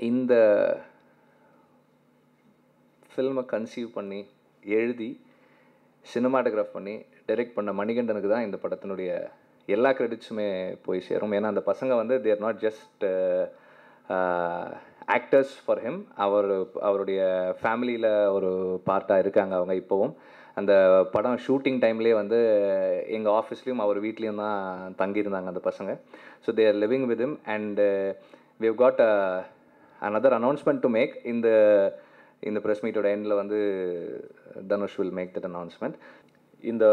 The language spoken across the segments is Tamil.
இந்த ஃபில்மை கன்சீவ் பண்ணி எழுதி சினிமாட்டோகிராஃப் பண்ணி டைரக்ட் பண்ண மணிகண்டனுக்கு தான் இந்த படத்தினுடைய எல்லா கிரெடிட்ஸுமே போய் சேரும். ஏன்னா அந்த பசங்க வந்து தேர் not just actors for him. அவருடைய ஃபேமிலியில் ஒரு பார்ட்டாக இருக்காங்க அவங்க இப்போவும். அந்த படம் ஷூட்டிங் டைம்லேயே வந்து எங்கள் ஆஃபீஸ்லேயும் அவர் வீட்லேயும் தான் தங்கியிருந்தாங்க அந்த பசங்க. So they are living with him and we have got another announcement to make. இந்த ப்ரெஸ் மீட்டோட எண்டில் வந்து Dhanush will make that announcement. இந்த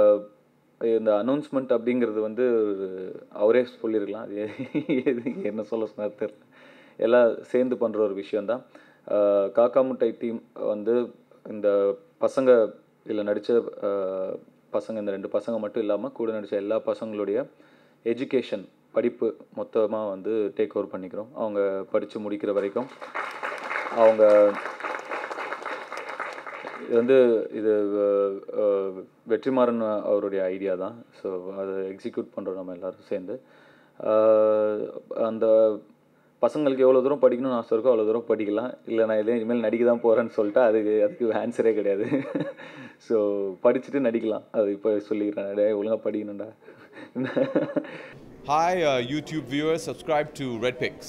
அனௌன்ஸ்மெண்ட் அப்படிங்கிறது வந்து அவரே சொல்லியிருக்கலாம். என்ன சொல்ல சொன்னார் தெரியல. எல்லாம் சேர்ந்து பண்ணுற ஒரு விஷயந்தான். காக்கா முட்டை டீம் வந்து இந்த பசங்க இதில் நடித்த பசங்க, இந்த 2 பசங்க மட்டும் இல்லாமல் கூட நடித்த எல்லா பசங்களுடைய எஜுகேஷன் படிப்பு மொத்தமாக வந்து டேக் ஓவர் பண்ணிக்கிறோம். அவங்க படித்து முடிக்கிற வரைக்கும் அவங்க இது வெற்றிமாறன் அவருடைய ஐடியா தான். ஸோ அதை எக்ஸிக்யூட் பண்ணுறோம் நம்ம எல்லோரும் சேர்ந்து. அந்த பசங்களுக்கு எவ்வளோ தூரம் படிக்கணும்னு ஆசை இருக்கோ அவ்வளோ தூரம் படிக்கலாம். இல்லை நான் இனிமேல் நடிக்க தான் போகிறேன்னு சொல்லிட்டு அதுக்கு ஆன்சரே கிடையாது. ஸோ படிச்சுட்டு நடிக்கலாம். அது இப்போ சொல்லிக்கிறேன், ஒழுங்காக படிக்கணும்டா. Hi YouTube viewers, subscribe to Red Picks.